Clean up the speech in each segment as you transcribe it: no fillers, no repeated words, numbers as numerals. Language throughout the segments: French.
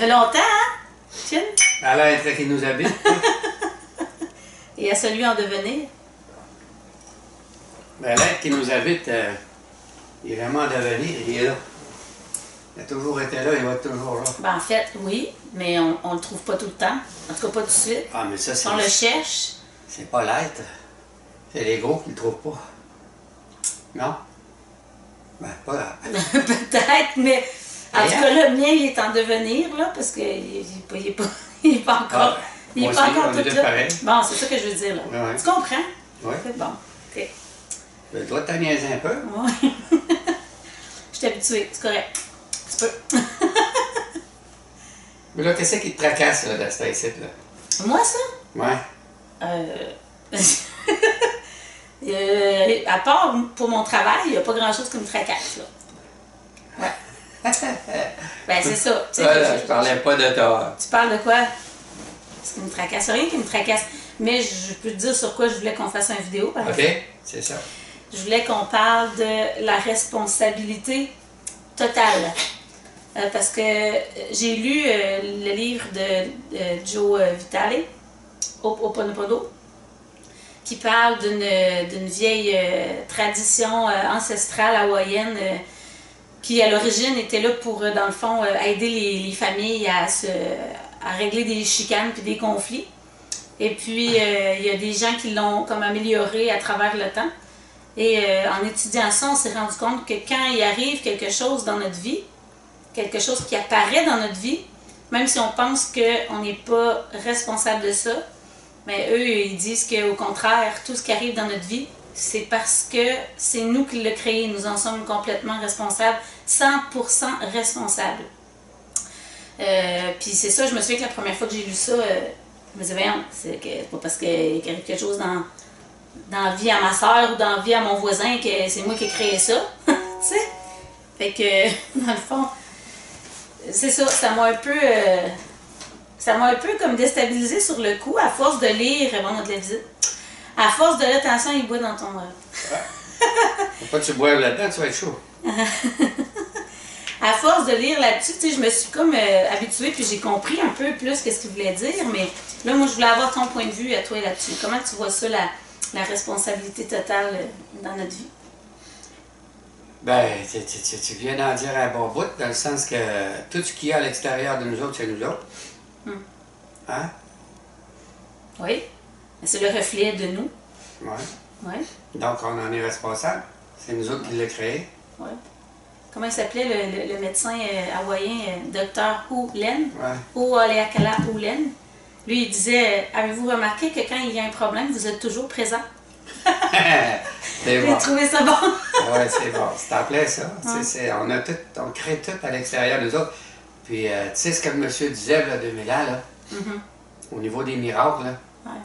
fait longtemps, hein? Chin? À l'être qui nous habite. Et à celui en devenir. Ben, l'être qui nous habite, il est vraiment en devenir, il est là. Il a toujours été là, il va être toujours là. Ben, en fait, oui, mais on le trouve pas tout le temps. En tout cas, pas tout de suite. Ah, mais ça, c'est... On le cherche. C'est pas l'être. C'est l'ego qui le trouve pas. Non? Ben, pas là. Peut-être, mais en tout cas, le mien, il est en devenir, là, parce qu'il est pas encore. Ah, il moi est pas aussi, encore on est tout tous là. pareils. Bon, c'est ça que je veux dire, là. Ouais. Tu comprends? Oui. C'est bon. OK. Ben, toi, t'as niaisé un peu. Ouais. Je suis habituée, c'est correct. Tu peux. Mais là, qu'est-ce qui te tracasse, là, dans cette ici, là? Moi, ça? Ouais. À part pour mon travail, il n'y a pas grand-chose qui me tracasse, là. Ouais. Ben, c'est ça. Tu sais, Voilà, je parlais pas de toi. Tu parles de quoi? Ce qui me tracasse. Rien qui me tracasse. Mais je peux te dire sur quoi je voulais qu'on fasse une vidéo, par exemple. OK? C'est ça. Je voulais qu'on parle de la responsabilité totale. Parce que j'ai lu le livre de Joe Vitale, Ho'oponopono, qui parle d'une vieille tradition ancestrale hawaïenne qui, à l'origine, était là pour, dans le fond, aider les familles à régler des chicanes puis des conflits. Et puis, il y a des gens qui l'ont comme amélioré à travers le temps. Et en étudiant ça, on s'est rendu compte que quand il arrive quelque chose dans notre vie, quelque chose qui apparaît dans notre vie, même si on pense qu'on n'est pas responsable de ça, mais eux, ils disent qu'au contraire, tout ce qui arrive dans notre vie, c'est parce que c'est nous qui l'avons créé. Nous en sommes complètement responsables, 100% responsables. Puis c'est ça, je me souviens que la première fois que j'ai lu ça, je me disais, voyons, c'est pas parce qu'il arrive quelque chose dans la vie à ma soeur ou dans la vie à mon voisin que c'est moi qui ai créé ça. Tu sais? Fait que, dans le fond, c'est ça, ça m'a un peu comme déstabilisé sur le coup, à force de lire, bon, on a de la visite, à force de l'attention, il boit dans ton... Faut pas que tu boives là-dedans, tu vas être chaud. À force de lire là-dessus, tu sais, je me suis comme habituée, puis j'ai compris un peu plus qu'est-ce qu'il voulait dire, mais là, moi, je voulais avoir ton point de vue à toi là-dessus. Comment tu vois ça, la responsabilité totale dans notre vie? Ben, tu viens d'en dire un bon bout, dans le sens que tout ce qu'il y a à l'extérieur de nous autres, c'est nous autres. Hein? Oui. C'est le reflet de nous. Oui. Oui. Donc, on en est responsable. C'est nous autres qui l'avons créé. Oui. Comment il s'appelait le médecin hawaïen, Dr. Hu-Len? Ouais. Ho'oleakala Hu-Len. Lui, il disait, avez-vous remarqué que quand il y a un problème, vous êtes toujours présent? C'est bon. J'ai trouvé ça bon. Oui, c'est bon. C'est en plein ça. On crée tout à l'extérieur de nous autres. Puis, tu sais ce que le monsieur disait, là, 2000 ans, là, au niveau des miracles, là. Ouais.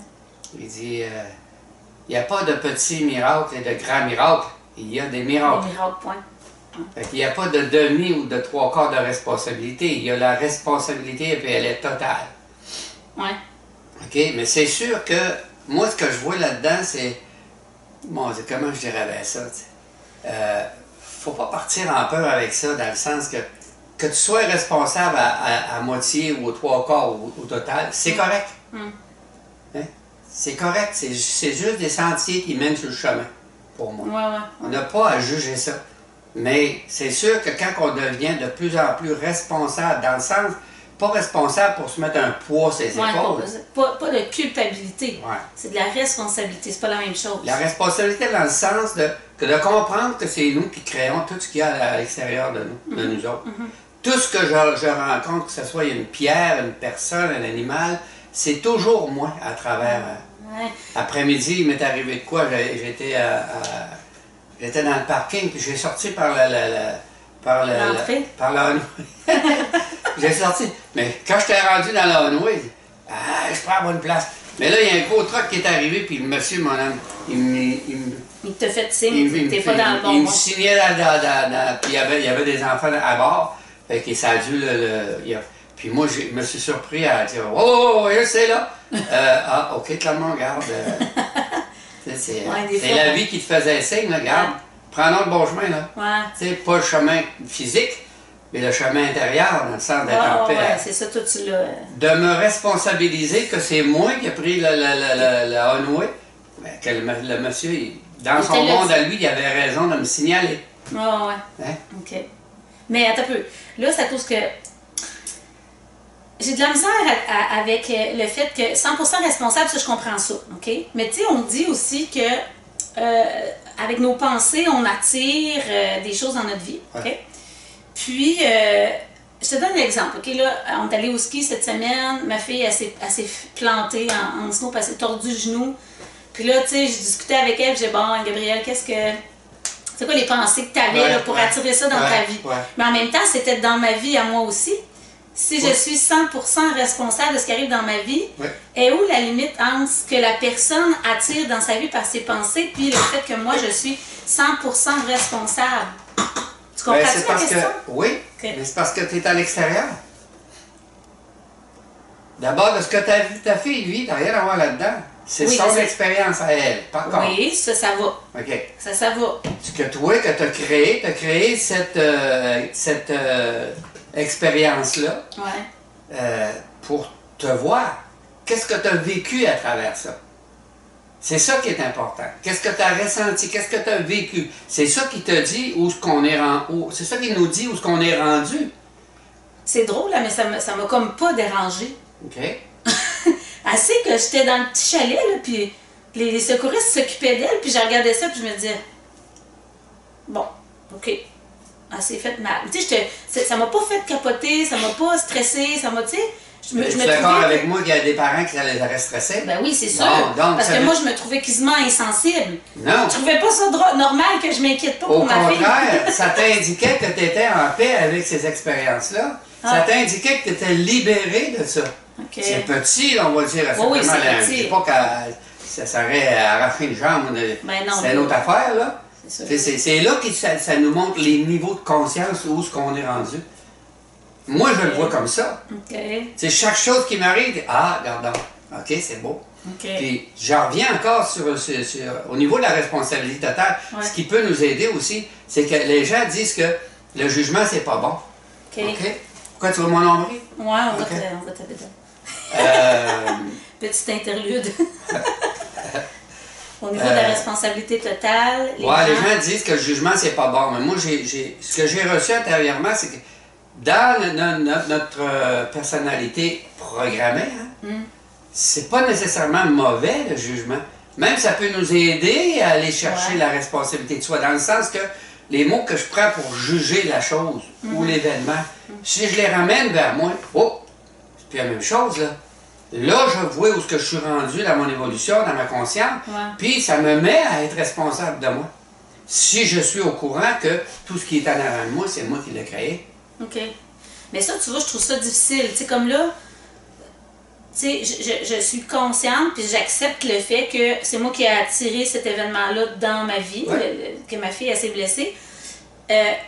Il dit, il n'y a pas de petits miracles et de grands miracles. Il y a des miracles. Des miracles, point. Fait qu'il n'y a pas de demi ou de trois quarts de responsabilité. Il y a la responsabilité et puis elle est totale. Oui. OK? Mais c'est sûr que moi, ce que je vois là-dedans, c'est... Bon, comment je dirais bien ça? Faut pas partir en peur avec ça, dans le sens que tu sois responsable à moitié ou aux trois quarts au total, c'est correct. Hein? C'est correct. C'est juste des sentiers qui mènent sur le chemin, pour moi. Ouais. On n'a pas à juger ça. Mais c'est sûr que quand on devient de plus en plus responsable, dans le sens, pas responsable pour se mettre un poids sur ses épaules. Pas de culpabilité. Ouais. C'est de la responsabilité, c'est pas la même chose. La responsabilité dans le sens de comprendre que c'est nous qui créons tout ce qu'il y a à l'extérieur de nous, de nous autres. Tout ce que je rencontre, que ce soit une pierre, une personne, un animal, c'est toujours moi à travers. Ouais. Après-midi, il m'est arrivé de quoi? J'étais dans le parking, puis j'ai sorti par l'entrée. Par la Hanoué. J'ai sorti. Mais quand j'étais rendu dans la Hanoué, je prends la bonne place. Mais là, il y a un gros truck qui est arrivé, puis le monsieur, mon homme, il te fait signe, t'es pas dans le bon il me monde. signait puis il y avait des enfants à bord. Fait que ça a dû puis moi, je me suis surpris à dire, oh, c'est là. OK, tout le monde regarde. C'est la vie qui te faisait signe, là, regarde. Prends le bon chemin, là. Ouais. Tu sais, pas le chemin physique, mais le chemin intérieur, dans le sens d'être en paix. Ouais, c'est ça, toi, tu l'as... De me responsabiliser que c'est moi qui ai pris le on-way, ben, que le monsieur, dans son monde à lui, il avait raison de me signaler. Ouais. Hein? OK. Mais attends un peu. Là, c'est à cause que j'ai de la misère avec le fait que 100% responsable, ça, je comprends ça. OK? Mais tu sais, on dit aussi que avec nos pensées, on attire des choses dans notre vie. OK? Ouais. Puis, je te donne un exemple. OK? Là, on est allé au ski cette semaine. Ma fille, elle s'est plantée en snow, elle s'est tordue le genou. Puis là, tu sais, je discutais avec elle. J'ai dit, bon, Gabrielle, c'est quoi les pensées que tu avais pour attirer ça dans ta vie? Ouais. Mais en même temps, c'était dans ma vie à moi aussi. Si je suis 100% responsable de ce qui arrive dans ma vie, est où la limite entre ce que la personne attire dans sa vie par ses pensées puis le fait que moi, je suis 100% responsable? Tu comprends-tu ma question? Oui, mais c'est parce que tu es à l'extérieur. D'abord, de ce que ta fille vit, tu n'as rien à voir là-dedans. C'est son expérience à elle, par contre. Oui, ça va. OK. Ça va. Ce que toi, que tu as créé cette expérience-là pour te voir. Qu'est-ce que tu as vécu à travers ça? C'est ça qui est important. Qu'est-ce que tu as ressenti? Qu'est-ce que tu as vécu? C'est ça qui te dit où ce qu'on est rendu. C'est ça qui nous dit où ce qu'on est rendu. C'est drôle, là, mais ça m'a comme pas dérangé. OK. Assez que j'étais dans le petit chalet, là, puis les secouristes s'occupaient d'elle, puis je regardais ça, puis je me disais, bon, OK, elle s'est fait mal. Tu sais, ça m'a pas fait capoter, ça m'a pas stressé, ça m'a, tu sais, je me trouvais d'accord avec moi qu'il y a des parents qui les auraient stressés? Ben oui, c'est sûr. Donc, parce que moi, je me trouvais quasiment insensible. Non. Je trouvais pas ça normal que je m'inquiète pas pour ma fille. Au contraire, ça t'indiquait que tu étais en paix avec ces expériences-là. Ça t'indiquait que tu étais libéré de ça. Okay. C'est petit, on va dire. Oui, c'est petit. Je ne dis pas que ça serait arracher une jambe. C'est une autre affaire, là. C'est là que ça nous montre les niveaux de conscience où ce qu'on est rendu. Moi, je le vois comme ça. C'est chaque chose qui m'arrive, regarde, OK, c'est beau. Puis, j'en reviens encore au niveau de la responsabilité totale. Ce qui peut nous aider aussi, c'est que les gens disent que le jugement, c'est pas bon. OK? Pourquoi tu veux mon nombril? Oui, on va taper dedans. Petite interlude. Au niveau de la responsabilité totale, les gens disent que le jugement, c'est pas bon. Mais moi, ce que j'ai reçu intérieurement, c'est que dans notre personnalité programmée, c'est pas nécessairement mauvais, le jugement. Même ça peut nous aider à aller chercher la responsabilité de soi, dans le sens que les mots que je prends pour juger la chose ou l'événement, si je les ramène vers moi, c'est plus la même chose, là. Là, je vois où je suis rendu dans mon évolution, dans ma conscience, puis ça me met à être responsable de moi. Si je suis au courant que tout ce qui est en avant de moi, c'est moi qui l'ai créé. OK. Mais ça, tu vois, je trouve ça difficile. Tu sais, comme là, tu sais, je suis consciente, puis j'accepte le fait que c'est moi qui ai attiré cet événement-là dans ma vie, que ma fille, elle s'est blessée.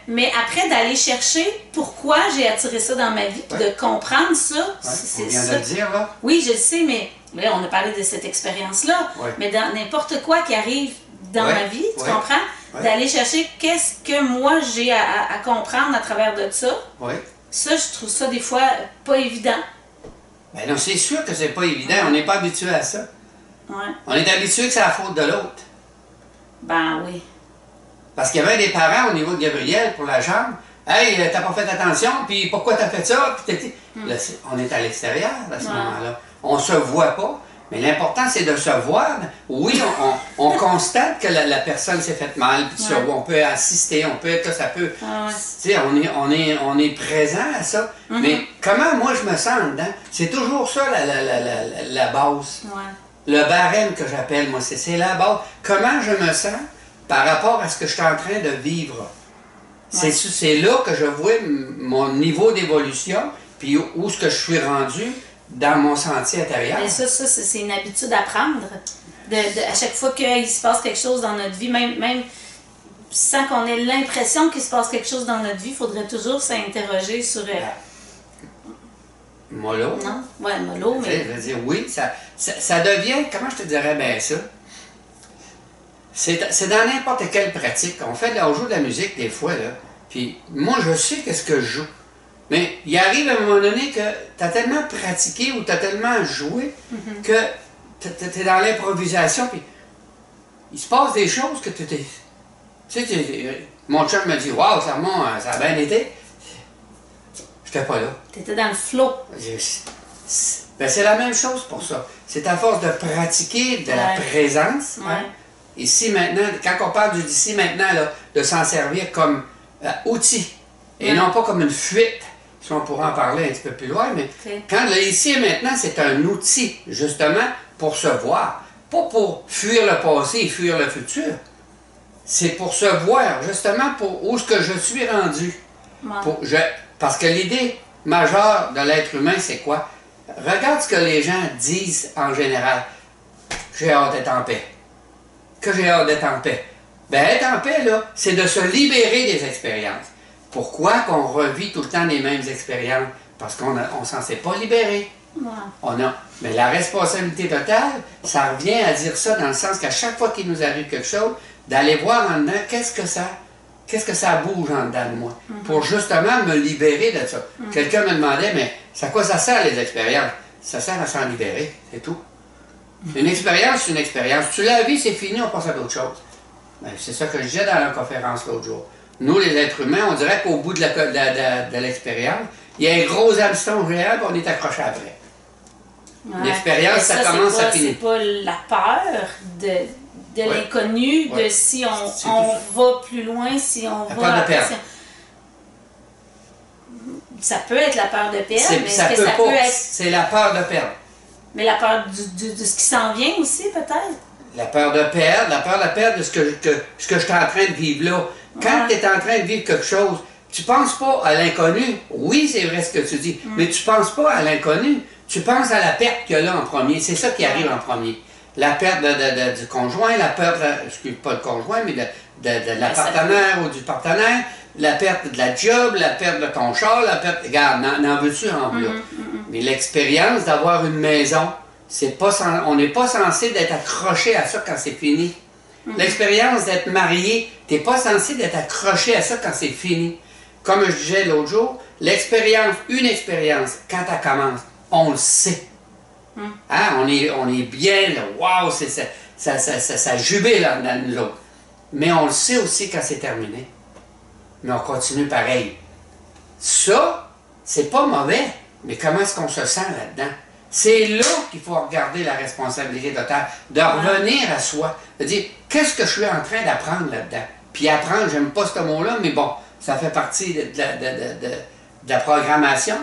Mais après, d'aller chercher pourquoi j'ai attiré ça dans ma vie, puis de comprendre ça, c'est ça. On vient de le dire, là. Oui, je le sais, mais là, on a parlé de cette expérience-là. Mais dans n'importe quoi qui arrive dans ma vie, tu comprends? D'aller chercher qu'est-ce que moi j'ai à comprendre à travers de ça. Ça, je trouve ça des fois pas évident. Ben non, c'est sûr que c'est pas évident. On n'est pas habitué à ça. On est habitué que c'est la faute de l'autre. Ben oui. Parce qu'il y avait des parents au niveau de Gabrielle pour la jambe. Hey, t'as pas fait attention, puis pourquoi t'as fait ça? Puis là, on est à l'extérieur à ce moment-là. On se voit pas. Mais l'important, c'est de se voir. Oui, on constate que la personne s'est faite mal, puis on peut assister, ça peut... Tu sais, on est présent à ça. Mais comment moi je me sens dedans? C'est toujours ça la base. Le barème que j'appelle, moi, c'est la base. Comment je me sens par rapport à ce que je suis en train de vivre? C'est là que je vois mon niveau d'évolution, puis où ce que je suis rendu dans mon sentier intérieur. Mais ça c'est une habitude à prendre. À chaque fois qu'il se passe quelque chose dans notre vie, même sans qu'on ait l'impression qu'il se passe quelque chose dans notre vie, il faudrait toujours s'interroger sur... Mollo. Non? Ouais, mollo, mais... Je veux dire, oui, ça devient... Comment je te dirais bien ça? C'est dans n'importe quelle pratique. On joue de la musique des fois, là. Puis moi, je sais qu'est-ce que je joue. Mais il arrive à un moment donné que tu as tellement pratiqué ou tu as tellement joué que tu es dans l'improvisation, puis il se passe des choses que tu t'es... Tu sais, mon chum me dit « Wow, Clermont, ça a bien été. » J'étais pas là. Tu étais dans le flow. Ben, c'est la même chose pour ça. C'est à force de pratiquer de la présence. Ouais. Hein? Ici maintenant, quand on parle du d'ici maintenant, là, de s'en servir comme outil et non pas comme une fuite. Si on pourra en parler un petit peu plus loin, mais quand le ici et maintenant, c'est un outil justement pour se voir. Pas pour fuir le passé et fuir le futur. C'est pour se voir, justement, pour où est-ce que je suis rendu. Parce que l'idée majeure de l'être humain, c'est quoi? Regarde ce que les gens disent en général. J'ai hâte d'être en paix. Que j'ai hâte d'être en paix. Ben, être en paix, là, c'est de se libérer des expériences. Pourquoi qu'on revit tout le temps les mêmes expériences? Parce qu'on ne s'en s'est pas libéré. Mais la responsabilité totale, ça revient à dire ça dans le sens qu'à chaque fois qu'il nous arrive quelque chose, d'aller voir en dedans qu'est-ce que ça bouge en dedans de moi, pour justement me libérer de ça. Quelqu'un me demandait, mais à quoi ça sert les expériences? Ça sert à s'en libérer, c'est tout. Une expérience, c'est une expérience. Tu l'as vu, c'est fini, on passe à d'autres choses. Ben, c'est ça que je disais dans la conférence l'autre jour. Nous, les êtres humains, on dirait qu'au bout de l'expérience, il y a un gros hameçon géant, puis on est accroché après. L'expérience, ça commence, ça finit. C'est pas la peur de l'inconnu, de si on va plus loin, si on va... La peur de perdre. Ça peut être la peur de perdre, mais ça peut être... C'est la peur de perdre. Mais la peur de ce qui s'en vient aussi, peut-être? La peur de perdre de ce que je suis en train de vivre là. Quand tu es en train de vivre quelque chose, tu ne penses pas à l'inconnu. Oui, c'est vrai ce que tu dis, mais tu ne penses pas à l'inconnu. Tu penses à la perte qu'il y a là en premier. C'est ça qui arrive en premier. La perte du conjoint, la perte, pas le conjoint, mais de la partenaire ou du partenaire, la perte de la job, la perte de ton char, la perte... Regarde, n'en veux-tu en veux? Mais l'expérience d'avoir une maison, on n'est pas censé d'être accroché à ça quand c'est fini. L'expérience d'être marié, tu n'es pas censé d'être accroché à ça quand c'est fini. Comme je disais l'autre jour, une expérience, quand elle commence, on le sait. Hein? On est bien, là, wow, ça jubile dans nous autres. Mais on le sait aussi quand c'est terminé. Mais on continue pareil. Ça, c'est pas mauvais, mais comment est-ce qu'on se sent là-dedans? C'est là qu'il faut regarder la responsabilité totale, de revenir à soi, de dire, qu'est-ce que je suis en train d'apprendre là-dedans? Puis apprendre, j'aime pas ce mot-là, mais bon, ça fait partie de la programmation.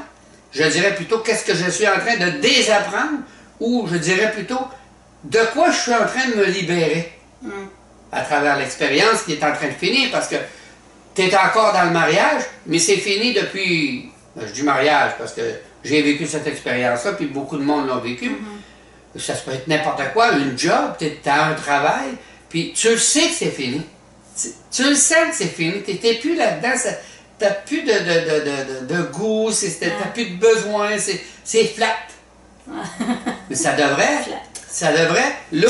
Je dirais plutôt, qu'est-ce que je suis en train de désapprendre, ou je dirais plutôt, de quoi je suis en train de me libérer à travers l'expérience qui est en train de finir, parce que tu es encore dans le mariage, mais c'est fini depuis, je dis mariage, parce que j'ai vécu cette expérience-là, puis beaucoup de monde l'ont vécu. Ça peut être n'importe quoi, une job, tu as un travail, puis tu le sais que c'est fini. Tu le sais que c'est fini, tu n'es plus là-dedans, tu n'as plus de goût, tu n'as plus de besoin, c'est flat. Mais ça devrait, là,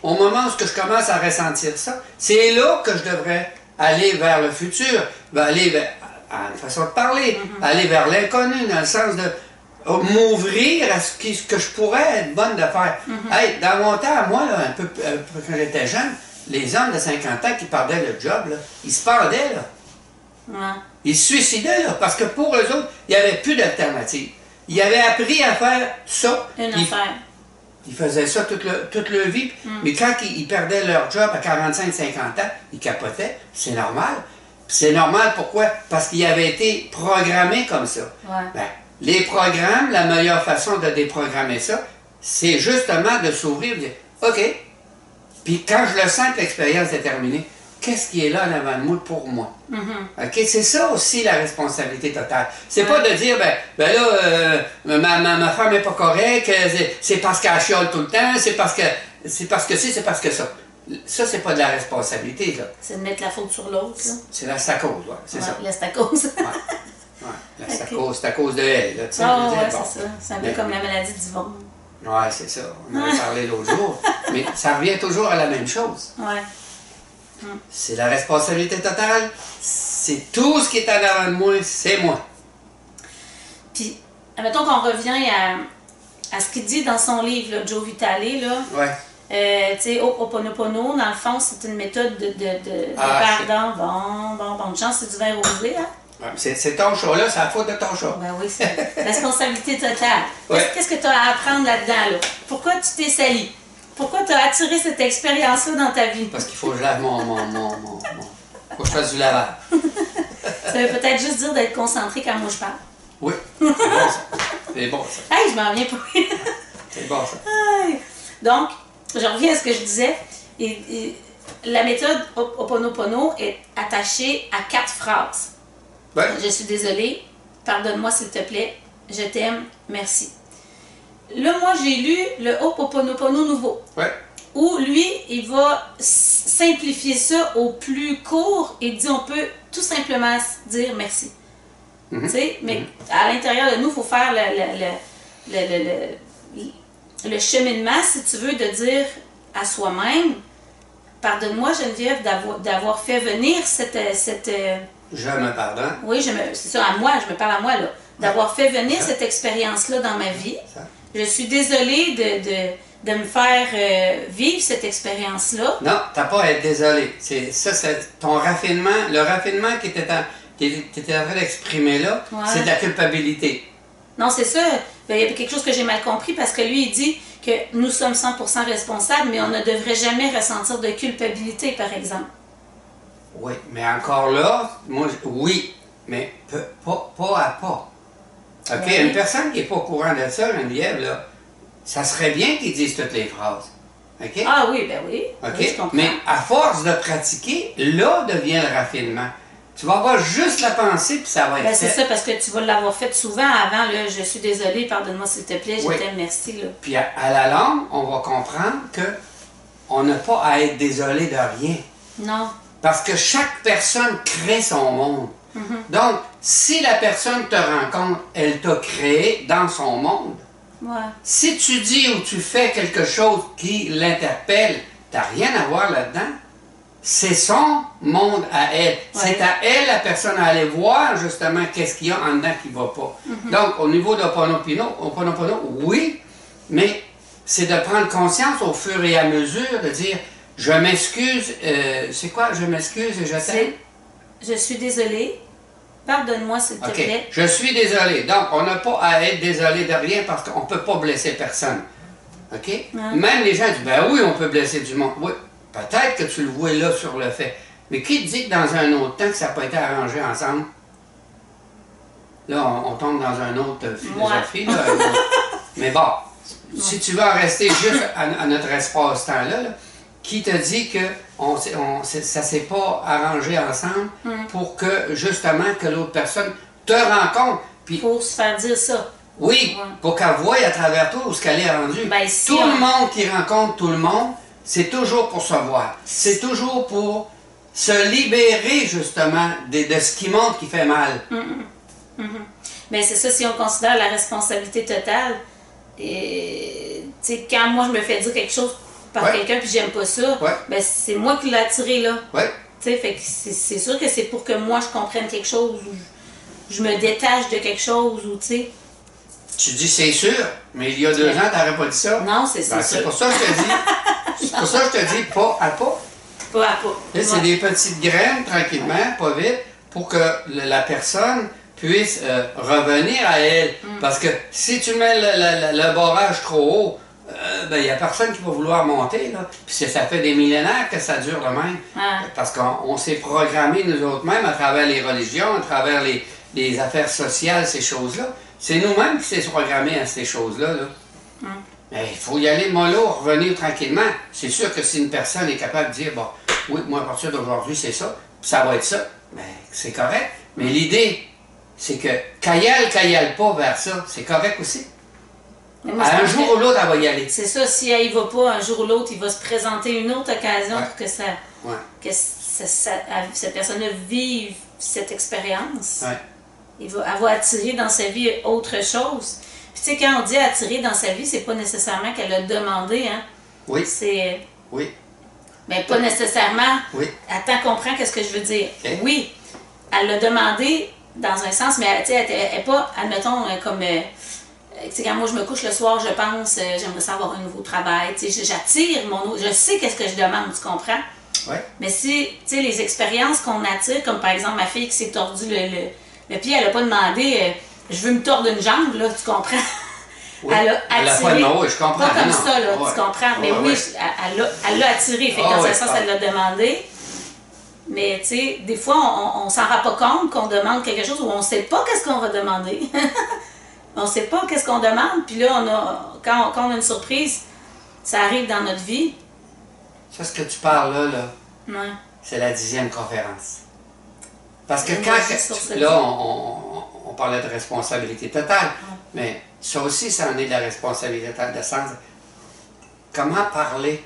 au moment où je commence à ressentir ça, c'est là que je devrais aller vers le futur, aller vers une façon de parler, aller vers l'inconnu, dans le sens de m'ouvrir à ce que je pourrais être bonne de faire. Hey, dans mon temps, moi, là, un peu quand j'étais jeune, les hommes de 50 ans qui perdaient le job, là, ils se pendaient, là. Ils se suicidaient, là, parce que pour eux autres, il n'y avait plus d'alternative. Ils avaient appris à faire ça. Ils faisaient ça toute leur vie, mais quand ils perdaient leur job à 45-50 ans, ils capotaient. C'est normal. C'est normal, pourquoi? Parce qu'ils avaient été programmés comme ça. Ben, les programmes, la meilleure façon de déprogrammer ça, c'est justement de s'ouvrir et de dire, OK, puis quand je le sens que l'expérience est terminée, qu'est-ce qui est là en avant de moi pour moi? OK, c'est ça aussi la responsabilité totale. C'est pas de dire, ben là, ma femme n'est pas correcte, c'est parce qu'elle chiale tout le temps, c'est parce que c'est parce que ça. Ça, c'est pas de la responsabilité, là. C'est de mettre la faute sur l'autre, là. C'est la stacose, ouais, c'est ça. La stacose. La stacose, c'est à cause de elle, là, tu sais. C'est ça. C'est un peu comme la maladie d'Yvonne. Oui, c'est ça. On en a parlé l'autre jour. Mais ça revient toujours à la même chose. C'est la responsabilité totale. C'est tout ce qui est en avant de moi, c'est moi. Puis, admettons qu'on revient à ce qu'il dit dans son livre, là, Joe Vitale, là. Ouais. Tu sais, Ho'oponopono, dans le fond, c'est une méthode de pardon. Bonne chance, c'est du vin rosé, hein? Ouais, c'est ton chat, là, c'est la faute de ton chat. Ben oui, c'est responsabilité totale. Ouais. Qu'est-ce que tu as à apprendre là-dedans, là? Pourquoi tu t'es sali? Pourquoi tu as attiré cette expérience-là dans ta vie? Parce qu'il faut que je lave faut que je fasse du lavage. Ça veut peut-être juste dire d'être concentré quand moi je parle. Oui, c'est bon ça. C'est bon ça. Hey, je m'en viens pas. C'est bon ça. Hey. Donc, je reviens à ce que je disais. Et la méthode Ho'oponopono est attachée à 4 phrases. Ouais. Je suis désolée, pardonne-moi s'il te plaît, je t'aime, merci. Là, moi, j'ai lu le Ho'oponopono nouveau. Ouais. Où lui, il va simplifier ça au plus court et dit on peut tout simplement dire merci. Tu sais, mais à l'intérieur de nous, il faut faire le cheminement, si tu veux, de dire à soi-même, pardonne-moi Geneviève d'avoir fait venir cette Je me pardonne. oui, c'est ça, à moi, je me parle à moi, là. D'avoir fait venir cette expérience-là dans ma vie. Ça. Je suis désolée de me faire vivre cette expérience-là. Non, t'as pas à être désolé. C'est ton raffinement, le raffinement qui était en train d'exprimer là, Ouais. c'est de la culpabilité. Non, c'est ça. Ben, il y a quelque chose que j'ai mal compris parce que lui, il dit que nous sommes 100% responsables, mais on ne devrait jamais ressentir de culpabilité, par exemple. Oui, mais encore là, moi, oui, mais pas à pas. OK, Oui. une personne qui n'est pas au courant de ça, Geneviève, là, ça serait bien qu'il dise toutes les phrases. OK? Ah oui, ben oui. OK? Oui, je comprends. Mais à force de pratiquer, là devient le raffinement. Tu vas avoir juste la pensée, puis ça va être Ben, c'est fait. ça, parce que tu vas l'avoir fait souvent avant, là, je suis désolée, pardonne-moi s'il te plaît, je Oui. t'aime, merci. Là. Puis à la longue, on va comprendre que on n'a pas à être désolé de rien. Non. Parce que chaque personne crée son monde. Donc, si la personne te rencontre, elle t'a créé dans son monde. Ouais. Si tu dis ou tu fais quelque chose qui l'interpelle, tu n'as rien à voir là-dedans. C'est son monde à elle. Ouais. C'est à elle, la personne, à aller voir justement qu'est-ce qu'il y a en dedans qui ne va pas. Donc, au niveau d'Ho'oponopono, oui, mais c'est de prendre conscience au fur et à mesure, de dire, je m'excuse, c'est quoi, je m'excuse et je t'aime? Je suis désolée, pardonne-moi s'il te OK, plaît. je suis désolé. Donc, on n'a pas à être désolé de rien parce qu'on ne peut pas blesser personne. OK? Même les gens disent, ben oui, on peut blesser du monde. Oui, peut-être que tu le vois là sur le fait. Mais qui te dit que dans un autre temps que ça n'a pas été arrangé ensemble? Là, on tombe dans une autre philosophie. Là, mais bon, si tu veux en rester juste à notre espace-temps-là, là, qui te dit que ça ne s'est pas arrangé ensemble pour que, justement, que l'autre personne te rencontre. Puis, Pour se faire dire ça. oui, Ouais. pour qu'elle voie à travers toi où ce qu'elle est rendue. Ben, si tout on- le monde qui rencontre tout le monde, c'est toujours pour se voir. C'est toujours pour se libérer, justement, de ce qui montre qui fait mal. Mais c'est ça, si on considère la responsabilité totale, et tu sais, quand moi je me fais dire quelque chose par Ouais. quelqu'un puis j'aime pas ça, Ouais. ben c'est moi qui l'ai attiré là. Oui, Tu sais, fait que c'est sûr que c'est pour que moi je comprenne quelque chose ou je me détache de quelque chose ou tu sais. tu dis c'est sûr, mais il y a 2 ans, tu n'aurais pas dit ça. Non, c'est Ben, sûr. c'est pour ça que je te dis. C'est pour ça que je te dis pas à pas. Pas à pas. Là, c'est Ouais. des petites graines, tranquillement, pas vite, pour que la personne puisse revenir à elle. Parce que si tu mets le barrage trop haut, ben, il n'y a personne qui va vouloir monter. Là. Puis ça fait des millénaires que ça dure de même. Ouais. Parce qu'on s'est programmé nous autres mêmes à travers les religions, à travers les affaires sociales, ces choses-là. C'est nous-mêmes qui s'est programmés à ces choses-là. Là. Mais il faut y aller mollo, revenir tranquillement. C'est sûr que si une personne est capable de dire, bon, oui, moi à partir d'aujourd'hui c'est ça, puis ça va être ça, ben, c'est correct. Mais l'idée, c'est que qu'elle pas vers ça, c'est correct aussi. Mais moi, je À un pense jour que ou l'autre, elle va y aller. c'est ça, si elle y va pas un jour ou l'autre, il va se présenter une autre occasion Ouais. pour que Ouais. cette personne-là vive cette expérience. Ouais. Elle va attirer dans sa vie autre chose. Puis tu sais, quand on dit attirer dans sa vie, c'est pas nécessairement qu'elle a demandé, hein. Oui, C'est... oui, Ben, pas nécessairement. oui. Attends, comprends qu'est-ce que je veux dire. Ok. Oui, elle l'a demandé, dans un sens, mais tu sais, elle n'est pas, admettons, comme... tu sais, quand moi je me couche le soir, je pense, j'aimerais ça avoir un nouveau travail. Tu sais, j'attire je sais qu'est-ce que je demande, tu comprends? Ouais. Mais si, tu sais, les expériences qu'on attire, comme par exemple ma fille qui s'est tordue le pied, elle n'a pas demandé je veux me tordre une jambe, là, tu comprends? Oui. Elle a attiré. Oui, je comprends. Pas comme non. ça, là, Ouais. tu comprends? Mais Ouais, oui, ouais. elle l'a attiré. Fait que dans un sens, elle l'a demandé. Mais tu sais, des fois, on s'en rend pas compte qu'on demande quelque chose ou on sait pas qu'est-ce qu'on va demander. On sait pas qu'est-ce qu'on demande. Puis là, quand on a une surprise, ça arrive dans notre vie. Ça, ce que tu parles là, Ouais. c'est la 10e conférence. Parce que Une quand, logique sur cette là, vie. on parlait de responsabilité totale, mais ça aussi, ça en est de la responsabilité totale, de sens. Comment parler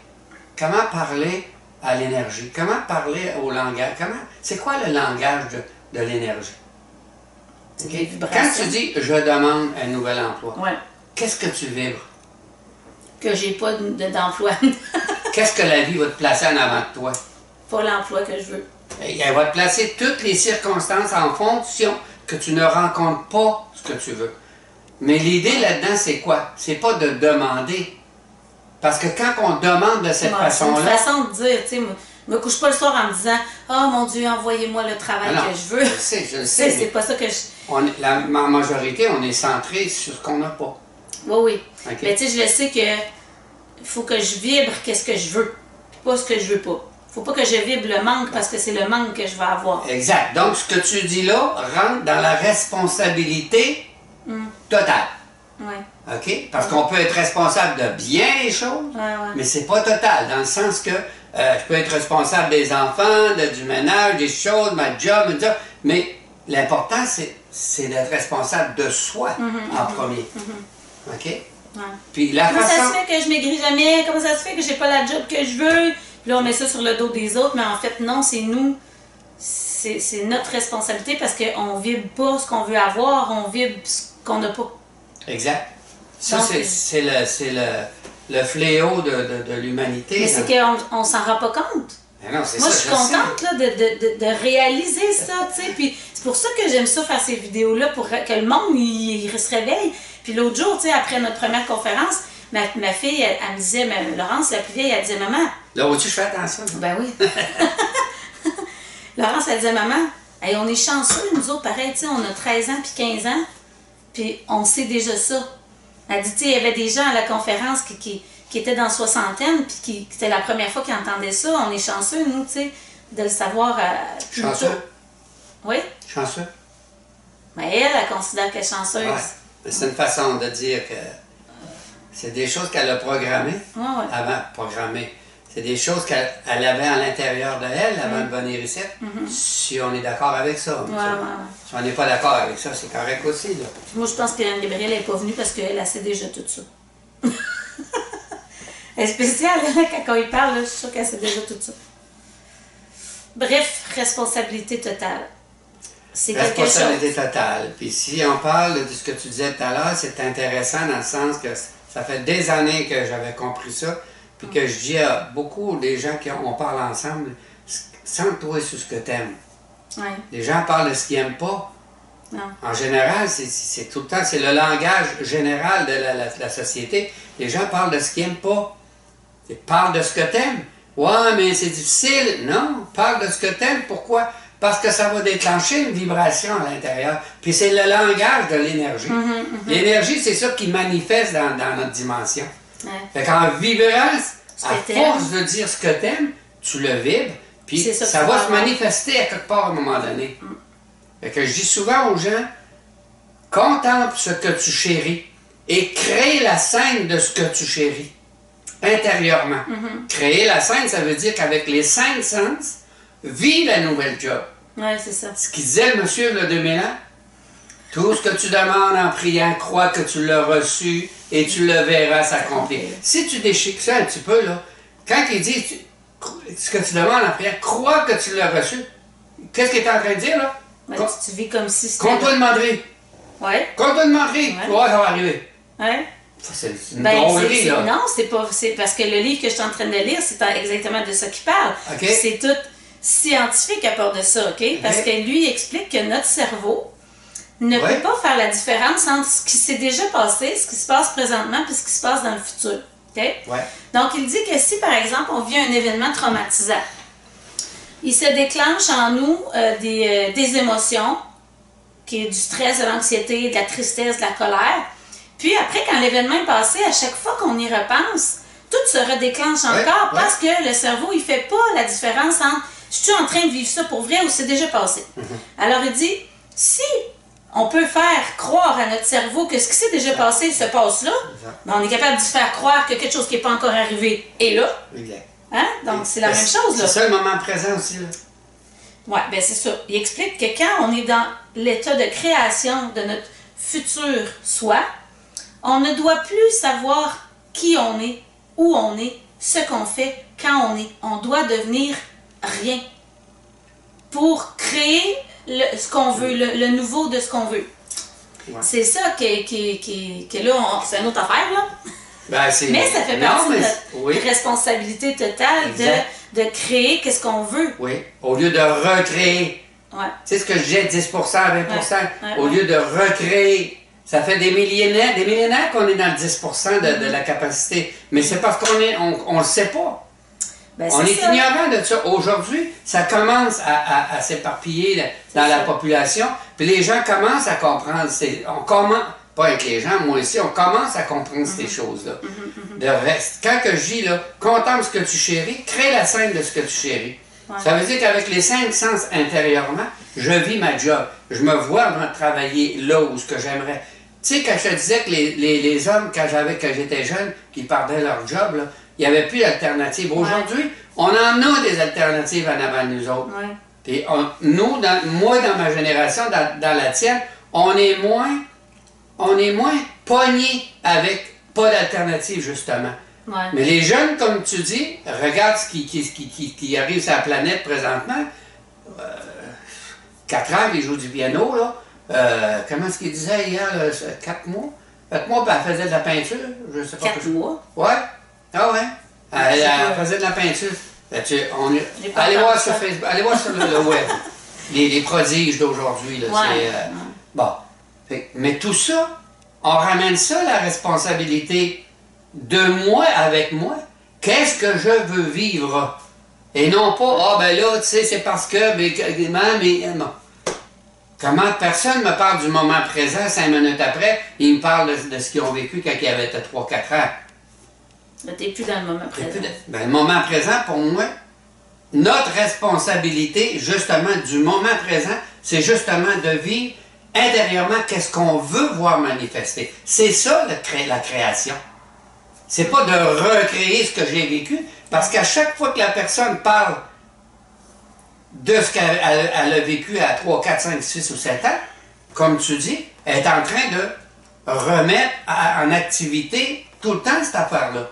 à l'énergie? Comment parler au langage? C'est quoi le langage de l'énergie? C'est Okay? des vibrations. Quand tu dis « je demande un nouvel emploi Ouais. », qu'est-ce que tu vibres? Que j'ai pas d'emploi. Qu'est-ce que la vie va te placer en avant de toi? Pas l'emploi que je veux. Elle va te placer toutes les circonstances en fonction que tu ne rencontres pas ce que tu veux. Mais l'idée là-dedans, c'est quoi? C'est pas de demander. Parce que quand on demande de cette Ouais, c'est une façon-là... façon de dire, tu sais, me couche pas le soir en me disant « Oh mon Dieu, envoyez-moi le travail Ah non, que je veux. » je le sais. C'est pas ça que je... La majorité, on est centré sur ce qu'on n'a pas. Oui, oui. OK. Mais tu sais, je le sais que faut que je vibre qu'est-ce que je veux, pas ce que je veux pas. Faut pas que je vibre le manque parce que c'est le manque que je vais avoir. Exact. Donc, ce que tu dis là rentre dans la responsabilité totale. Oui. OK? Parce qu'on peut être responsable de bien les choses, Ouais, ouais. mais c'est pas total, dans le sens que je peux être responsable des enfants, du ménage, des choses, ma job, mais l'important, c'est d'être responsable de soi en premier. OK? Ouais. Puis la Comment ça façon... se fait que je maigris jamais? Comment ça se fait que j'ai pas la job que je veux? Puis là, on met ça sur le dos des autres, mais en fait, non, c'est nous. C'est notre responsabilité parce qu'on vibre pas ce qu'on veut avoir, on vibre ce qu'on n'a pas. Exact. Ça, Donc, c'est le fléau de l'humanité. Mais c'est qu'on s'en rend pas compte. Mais non, c'est Moi, ça, je suis sais. contente là, de réaliser ça, tu sais. Puis c'est pour ça que j'aime ça faire ces vidéos-là, pour que le monde, il se réveille. Puis l'autre jour, tu sais, après notre première conférence, ma fille, elle me disait, Laurence, la plus vieille, elle disait, maman... Là où tu fais attention. Ben oui. Laurence, elle disait, maman, hey, on est chanceux, nous autres, pareil, tu sais, on a 13 ans puis 15 ans, puis on sait déjà ça. Elle dit, tu sais, il y avait des gens à la conférence qui étaient dans la soixantaine, puis qui c'était la première fois qu'ils entendaient ça. On est chanceux, nous, tu sais, de le savoir plus Chanceux. tôt. Oui? Chanceux. Mais elle considère qu'elle est chanceuse. Ouais. C'est une façon de dire que c'est des choses qu'elle a programmées Ouais. avant. Programmées. C'est des choses qu'elle avait à l'intérieur de elle avant de venir ici. Si on est d'accord avec ça. Ouais. Si on n'est pas d'accord avec ça, c'est correct aussi. Là. Moi, je pense qu'Anne Gabrielle n'est pas venue parce qu'elle sait déjà tout ça. Elle est spéciale, hein, quand on y parle, là, je suis sûre qu'elle sait déjà tout ça. Bref, responsabilité totale. C'est quelque chose. Responsabilité totale. Puis si on parle de ce que tu disais tout à l'heure, c'est intéressant dans le sens que ça fait des années que j'avais compris ça, puis que je dis à beaucoup des gens on parle ensemble, centre-toi sur ce que tu aimes. Ouais. Les gens parlent de ce qu'ils n'aiment pas. Non. En général, c'est tout le temps, c'est le langage général de la société. Les gens parlent de ce qu'ils n'aiment pas. Ils parlent de ce que tu aimes. Ouais, mais c'est difficile. Non, parle de ce que tu aimes. Pourquoi? Parce que ça va déclencher une vibration à l'intérieur. Puis c'est le langage de l'énergie. L'énergie, c'est ça qui manifeste dans notre dimension. Ouais. Fait qu'en vibrant, Ce à que force t'aimes. de dire ce que tu aimes, tu le vibres, puis C'est ça que ça tu va vas se avoir. manifester à quelque part à un moment donné. Fait que je dis souvent aux gens, contemple ce que tu chéris et crée la scène de ce que tu chéris, intérieurement. Créer la scène, ça veut dire qu'avec les 5 sens, vis la nouvelle job. Ouais, c'est ça. Ce qu'il disait le monsieur il y a 2000 ans, tout ce que tu demandes en priant, crois que tu l'as reçu et tu le verras s'accomplir. Si tu déchiques ça un petit peu, là, quand il dit ce que tu demandes en priant, crois que tu l'as reçu, qu'est-ce qu'il est en train de dire là? Ouais, tu vis comme si c'était... Compte-toi de demanderie. Ouais. Compte-toi de demanderie. Tu vois, ça va arriver. Ouais. Ça, c'est une Ben, drôlerie, là. non, c'est parce que le livre que je suis en train de lire, c'est exactement de ça qu'il parle. OK. C'est tout scientifique à part de ça, OK? Parce que lui, il explique que notre cerveau, ne peut pas faire la différence entre ce qui s'est déjà passé, ce qui se passe présentement, puis ce qui se passe dans le futur. Okay? Ouais. Donc, il dit que si, par exemple, on vit un événement traumatisant, il se déclenche en nous des émotions, qui est du stress, de l'anxiété, de la tristesse, de la colère. Puis après, quand l'événement est passé, à chaque fois qu'on y repense, tout se redéclenche encore parce que le cerveau, il fait pas la différence entre « je suis en train de vivre ça pour vrai ou c'est déjà passé ». Alors, il dit, si on peut faire croire à notre cerveau que ce qui s'est déjà passé se passe là, ben on est capable de faire croire que quelque chose qui n'est pas encore arrivé est là. Exact. Hein? Donc, c'est la même chose. C'est ça le moment présent aussi. Là. Oui, bien c'est ça. Il explique que quand on est dans l'état de création de notre futur soi, on ne doit plus savoir qui on est, où on est, ce qu'on fait, quand on est. On doit devenir rien pour créer ce qu'on veut, le nouveau de ce qu'on veut. Ouais. C'est ça que là, c'est une autre affaire, là. Ben, mais ça fait partie de notre responsabilité totale de créer qu'est-ce qu'on veut. Oui, au lieu de recréer. Ouais. Tu sais ce que je disais, 10 20 au lieu de recréer. Ça fait des millénaires qu'on est dans le 10 de la capacité. Mais c'est parce qu'on le sait pas. Ben, on est ignorant de ça. Aujourd'hui, ça commence à s'éparpiller dans la population. Puis les gens commencent à comprendre. On commence, pas avec les gens, moi aussi, on commence à comprendre ces choses-là. De reste. Quand que je dis, là, contemple ce que tu chéris, crée la scène de ce que tu chéris. Ouais. Ça veut dire qu'avec les 5 sens intérieurement, je vis ma job. Je me vois travailler là où ce que j'aimerais. Tu sais, quand je te disais que les hommes, quand j'étais jeune, qui perdaient leur job, là, il n'y avait plus d'alternative. Aujourd'hui, on en a des alternatives en avant de nous autres. Ouais. Puis nous, moi, dans ma génération, dans la tienne, on est moins pognés avec pas d'alternative, justement. Ouais. Mais les jeunes, comme tu dis, regarde ce qui arrive sur la planète présentement. 4 ans, ils jouent du piano, là. Comment est-ce qu'il disait hier, 4 mois? 4 mois, puis elle faisait de la peinture. Je sais pas. 4 mois? Ouais. Ah ouais. Elle faisait de la peinture. Allez voir sur Facebook, allez voir sur le web. Les prodiges d'aujourd'hui. Ouais. Bon. Mais tout ça, on ramène ça, la responsabilité de moi avec moi. Qu'est-ce que je veux vivre? Et non pas, ah ben là, tu sais, c'est parce que, mais non. Comment personne me parle du moment présent, 5 minutes après, ils me parlent de ce qu'ils ont vécu quand ils avaient 3-4 ans. Là, t'es plus dans le moment présent. Ben, le moment présent, pour moi, notre responsabilité, justement, du moment présent, c'est justement de vivre intérieurement qu'est-ce qu'on veut voir manifester. C'est ça, la création. C'est pas de recréer ce que j'ai vécu, parce qu'à chaque fois que la personne parle de ce qu'elle a vécu à 3, 4, 5, 6 ou 7 ans, comme tu dis, elle est en train de remettre en activité tout le temps cette affaire-là.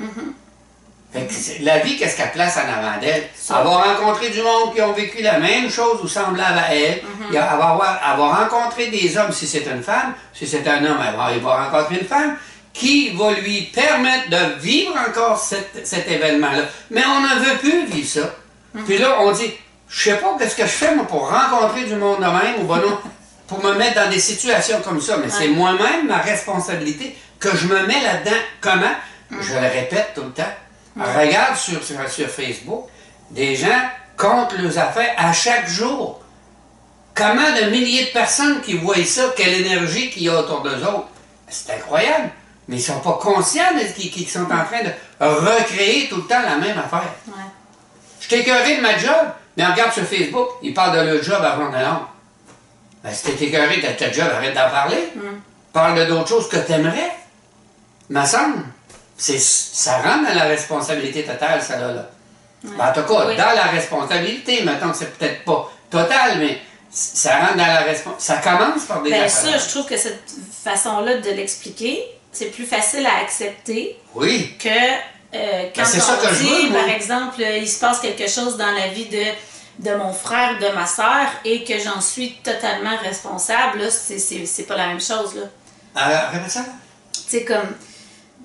Fait que la vie, qu'est-ce qu'elle place en avant d'elle? Elle va rencontrer du monde qui ont vécu la même chose ou semblable à elle. Elle va rencontrer des hommes si c'est une femme. Si c'est un homme, il va rencontrer une femme qui va lui permettre de vivre encore cet événement-là. Mais on ne veut plus vivre ça. Puis là, on dit, je sais pas qu'est-ce que je fais moi, pour rencontrer du monde de même ou ben non, pour me mettre dans des situations comme ça. Mais c'est moi-même ma responsabilité que je me mets là-dedans. Comment? Je le répète tout le temps. Regarde sur Facebook, des gens comptent leurs affaires à chaque jour. Comment de milliers de personnes qui voient ça, quelle énergie qu'il y a autour d'eux autres. C'est incroyable. Mais ils ne sont pas conscients de ce qu'ils sont en train de recréer tout le temps la même affaire. Ouais. Je t'ai écœuré de ma job, mais regarde sur Facebook, ils parlent de leur job avant de l'autre. Ben, si t'es écœuré de ta job, arrête d'en parler. Parle d'autres choses que tu aimerais. Me semble. Ça rentre dans la responsabilité totale, ça là. Ouais. Ben, en tout cas, dans la responsabilité, maintenant que c'est peut-être pas total, mais ça rentre dans la responsabilité. Ça commence par des affaires. Ça, je trouve que cette façon-là de l'expliquer, c'est plus facile à accepter que quand on dit, par exemple, il se passe quelque chose dans la vie de mon frère, de ma soeur, et que j'en suis totalement responsable, là, c'est pas la même chose, là. Répète ça. C'est comme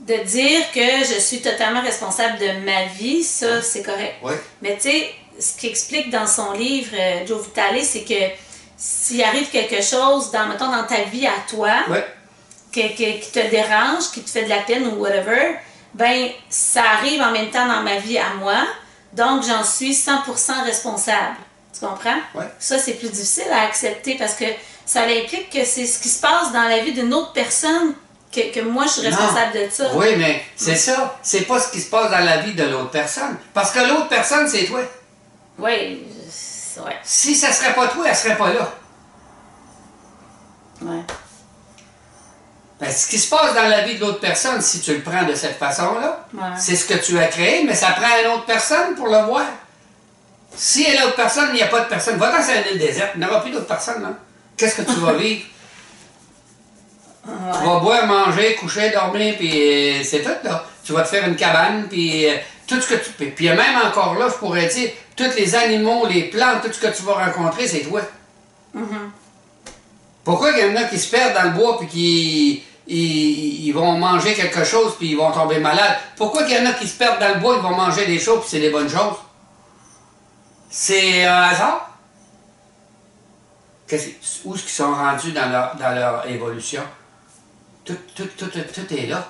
de dire que je suis totalement responsable de ma vie, ça, c'est correct. Oui. Mais tu sais, ce qu'il explique dans son livre, Joe Vitale, c'est que s'il arrive quelque chose, mettons, dans ta vie à toi, Ouais. qui te dérange, qui te fait de la peine ou whatever, ben, ça arrive en même temps dans ma vie à moi, donc j'en suis 100% responsable. Tu comprends? Ouais. Ça, c'est plus difficile à accepter parce que ça implique que c'est ce qui se passe dans la vie d'une autre personne que moi, je suis responsable de ça. Oui, mais c'est ça. C'est pas ce qui se passe dans la vie de l'autre personne. Parce que l'autre personne, c'est toi. Oui, ouais. Si ça serait pas toi, elle serait pas là. Ouais. Ben, ce qui se passe dans la vie de l'autre personne, si tu le prends de cette façon-là, Ouais. c'est ce que tu as créé, mais ça prend une autre personne pour le voir. Si il y a l'autre personne, il n'y a pas de personne. Va-t'en sur une île déserte, il n'y aura plus d'autres personnes, là. Qu'est-ce que tu vas vivre? Ouais. Tu vas boire, manger, coucher, dormir, puis c'est tout, là. Tu vas te faire une cabane, puis tout ce que tu... Puis même encore là, je pourrais dire, tous les animaux, les plantes, tout ce que tu vas rencontrer, c'est toi. Mhm. Pourquoi il y en a qui se perdent dans le bois, puis qui... Ils vont manger quelque chose, puis ils vont tomber malades? Pourquoi il y en a qui se perdent dans le bois, ils vont manger des choses, puis c'est des bonnes choses? C'est un hasard? Où est-ce qu'ils sont rendus dans leur évolution? Tout est là.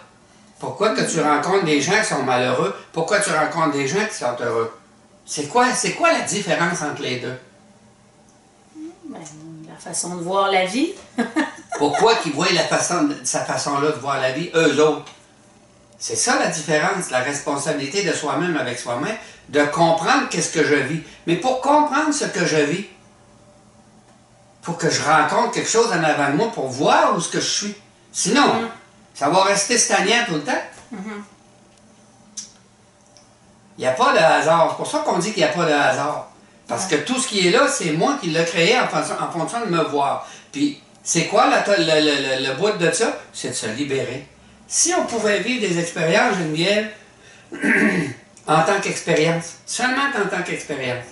Pourquoi que tu rencontres des gens qui sont malheureux? Pourquoi tu rencontres des gens qui sont heureux? C'est quoi la différence entre les deux? Ben, la façon de voir la vie. Pourquoi qu'ils voient sa façon-là de voir la vie, eux autres? C'est ça la différence, la responsabilité de soi-même avec soi-même, de comprendre qu'est-ce que je vis. Mais pour comprendre ce que je vis, il faut que je rencontre quelque chose en avant de moi pour voir où ce que je suis. Sinon, ça va rester stagnant tout le temps. Il n'y a pas de hasard. C'est pour ça qu'on dit qu'il n'y a pas de hasard. Parce que tout ce qui est là, c'est moi qui l'ai créé en fonction de me voir. Puis, c'est quoi le bout de ça? C'est de se libérer. Si on pouvait vivre des expériences, Geneviève, en tant qu'expérience, seulement en tant qu'expérience.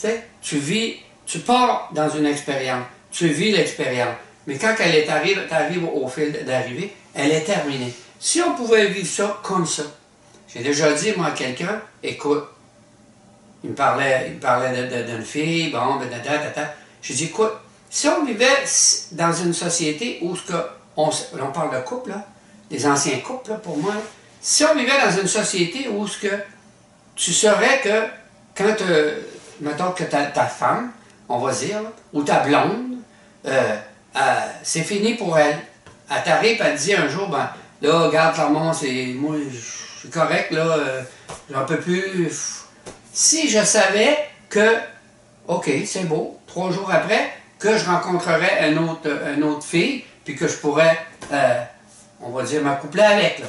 Tu sais, tu pars dans une expérience, tu vis l'expérience, mais quand elle t'arrive au fil d'arrivée, elle est terminée. Si on pouvait vivre ça comme ça, j'ai déjà dit, moi, à quelqu'un, écoute, il me parlait d'une fille, bon, j'ai dit, écoute, si on vivait dans une société où on parle de couple, là, des anciens couples, là, pour moi, là, si on vivait dans une société où tu saurais que quand, mettons que ta femme, on va dire, là, ou ta blonde, c'est fini pour elle. Elle t'arrive, elle te dit un jour, ben, là, regarde, Clermont, moi, je suis correct, là, j'en peux plus. Si je savais que, OK, c'est beau, 3 jours après, que je rencontrerais une autre fille, puis que je pourrais, on va dire, m'accoupler avec, là.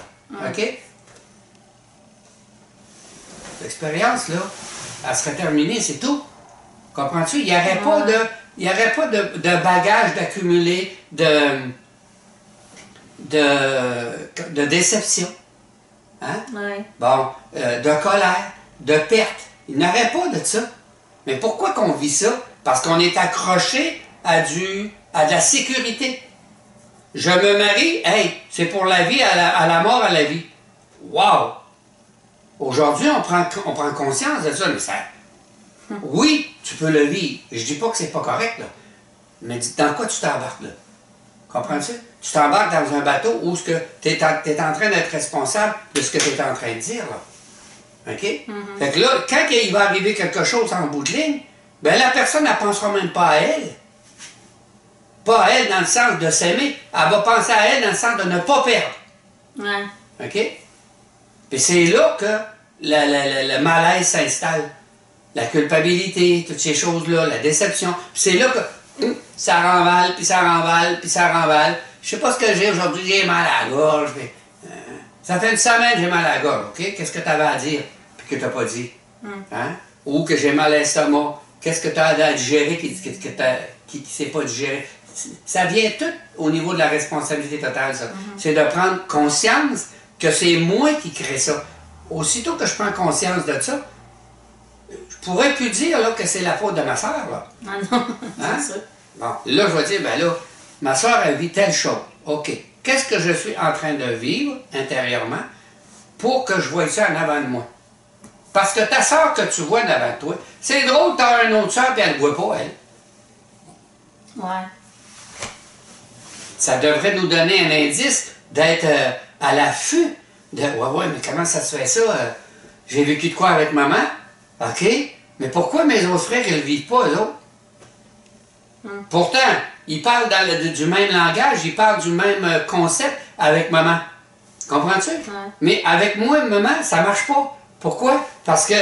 OK? L'expérience, là, elle serait terminée, c'est tout. Comprends-tu? Il n'y aurait pas de bagage d'accumuler de déception. Hein? Ouais. Bon, de colère, de perte. Il n'y aurait pas de ça. Mais pourquoi qu'on vit ça? Parce qu'on est accroché à de la sécurité. Je me marie, hey, c'est pour la vie, à la mort, à la vie. Wow! Aujourd'hui, on prend conscience de ça, mais ça... Oui, tu peux le vivre. Je dis pas que c'est pas correct, là. Mais dans quoi tu t'embarques, là? Comprends-tu? Tu t'embarques dans un bateau où tu es en train d'être responsable de ce que tu es en train de dire, là. OK? Fait que là, quand il va arriver quelque chose en bout de ligne, ben la personne, elle ne pensera même pas à elle. Pas à elle dans le sens de s'aimer. Elle va penser à elle dans le sens de ne pas perdre. Ouais. OK? Puis c'est là que le malaise s'installe. La culpabilité, toutes ces choses-là, la déception. Puis c'est là que ça renvale, puis ça renvale, puis ça renvale. Je sais pas ce que j'ai aujourd'hui, j'ai mal à la gorge. Mais, ça fait une semaine que j'ai mal à la gorge, OK? Qu'est-ce que tu avais à dire, puis que tu n'as pas dit? Hein? Ou que j'ai mal à l'estomac. Qu'est-ce que tu as à digérer qui ne s'est pas digéré? Ça vient tout au niveau de la responsabilité totale, ça. C'est de prendre conscience que c'est moi qui crée ça. Aussitôt que je prends conscience de ça, je pourrais plus dire là, que c'est la faute de ma soeur. Là. Ah non, Hein? c'est ça. Bon, là, je vais dire, ben là, ma soeur, elle vit telle chose. OK. Qu'est-ce que je suis en train de vivre intérieurement pour que je voie ça en avant de moi? Parce que ta soeur que tu vois en avant de toi, c'est drôle, tu as une autre soeur et elle ne voit pas, elle. Ouais. Ça devrait nous donner un indice d'être à l'affût de ouais, mais comment ça se fait ça? J'ai vécu de quoi avec maman? OK. Mais pourquoi mes autres frères, ils ne le vivent pas, eux autres? Pourtant, ils parlent du même langage, ils parlent du même concept avec maman. Comprends-tu? Ouais. Mais avec moi, maman, ça ne marche pas. Pourquoi? Parce que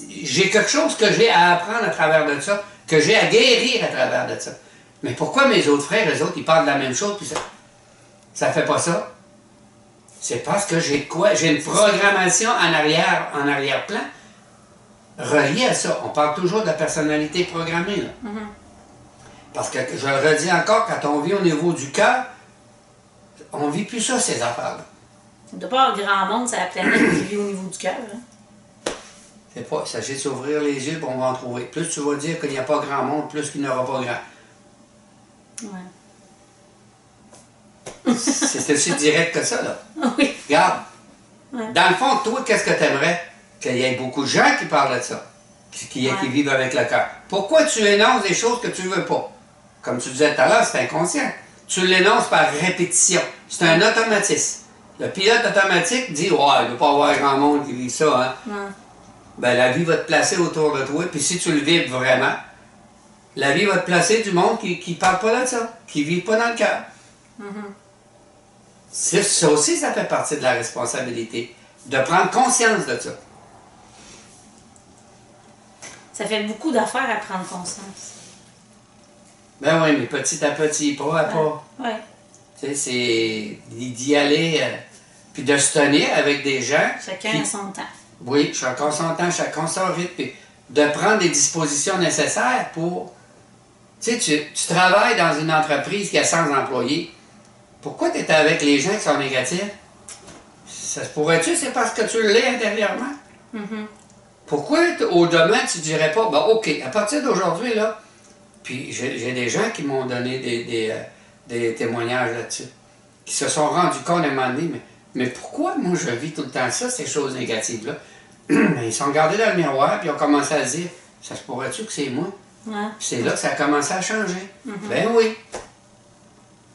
j'ai quelque chose que j'ai à apprendre à travers de ça, que j'ai à guérir à travers de ça. Mais pourquoi mes autres frères, eux autres, ils parlent de la même chose, puis ça ne fait pas ça? C'est parce que j'ai quoi? J'ai une programmation en arrière-plan reliée à ça. On parle toujours de la personnalité programmée, là. Parce que, je le redis encore, quand on vit au niveau du cœur, on ne vit plus ça, ces affaires-là. Il ne doit pas avoir grand monde sur la planète qui vit au niveau du cœur. Hein? C'est pas, il s'agit de s'ouvrir les yeux, puis on va en trouver. Plus tu vas dire qu'il n'y a pas grand monde, plus qu'il n'y aura pas grand. Ouais. C'est aussi direct que ça, là. Oui. Regarde. Ouais. Dans le fond, toi, qu'est-ce que tu aimerais? Qu'il y ait beaucoup de gens qui parlent de ça, qui vivent avec le cœur. Pourquoi tu énonces des choses que tu ne veux pas? Comme tu disais tout à l'heure, c'est inconscient. Tu l'énonces par répétition. C'est un automatisme. Le pilote automatique dit « Ouais, il ne doit pas avoir grand monde qui vit ça. Hein? Ouais. » Ben, la vie va te placer autour de toi, puis si tu le vibres vraiment, la vie va te placer du monde qui ne parle pas de ça, qui ne vit pas dans le cœur. Ça aussi, ça fait partie de la responsabilité, de prendre conscience de ça. Ça fait beaucoup d'affaires à prendre conscience. Ben oui, mais petit à petit, pas à pas. Ouais. Tu sais, c'est d'y aller, puis de se tenir avec des gens. Chacun a son temps. Oui, chacun son temps, chacun son rythme, puis de prendre les dispositions nécessaires pour... Tu sais, tu travailles dans une entreprise qui a 100 employés. Pourquoi tu es avec les gens qui sont négatifs? Ça se pourrait-tu, c'est parce que tu l'es intérieurement? Pourquoi, au demain, tu ne dirais pas, ben, OK, à partir d'aujourd'hui, là, puis j'ai des gens qui m'ont donné des témoignages là-dessus, qui se sont rendus compte à un moment donné, mais pourquoi moi je vis tout le temps ça, ces choses négatives-là? Ils sont regardés dans le miroir, puis ils ont commencé à se dire, ça se pourrait-tu que c'est moi? Ouais. Puis c'est là que ça a commencé à changer. Ben oui.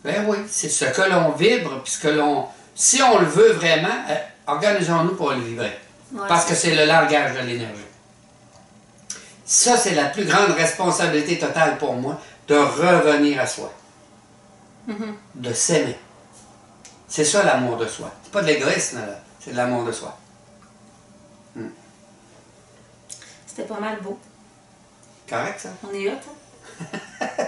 Ben oui. C'est ce que l'on vibre, puis ce que l'on... Si on le veut vraiment, organisons-nous pour le vibrer. Ouais, parce que c'est le langage de l'énergie. Ça, c'est la plus grande responsabilité totale pour moi, de revenir à soi. De s'aimer. C'est ça l'amour de soi. C'est pas de l'égoïsme, là. C'est de l'amour de soi. C'était pas mal beau. Correct, ça? On est hot, hein?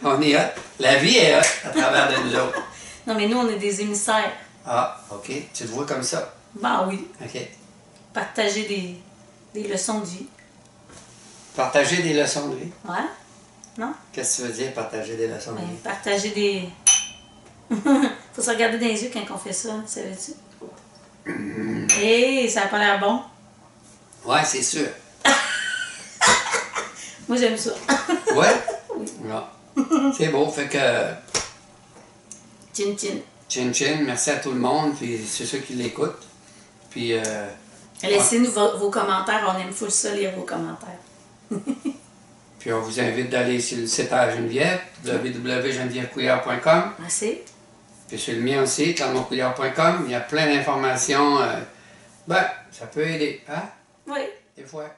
On est hot. La vie est hot à travers de nous autres. Non, mais nous, on est des émissaires. Ah, OK. Tu te vois comme ça? Ben oui. OK. Partager des leçons de vie. Partager des leçons de vie. Ouais? Non? Qu'est-ce que tu veux dire, partager des leçons de Ben, vie? partager des... Faut se regarder dans les yeux quand on fait ça, savais-tu? Hé, ça a pas l'air bon. Ouais, c'est sûr. Moi, j'aime ça. Ouais? Ouais. C'est beau, fait que... Chin chin. Chin chin, merci à tout le monde, puis c'est ceux qui l'écoutent. Puis... Laissez-nous vos commentaires, on aime full ça, lire vos commentaires. Puis on vous invite d'aller sur le site à Geneviève, www.genevièvecouillard.com. Merci. Puis sur le mien aussi, clermontcouillard.com. Il y a plein d'informations. Ben, ça peut aider, hein? Oui. Des fois.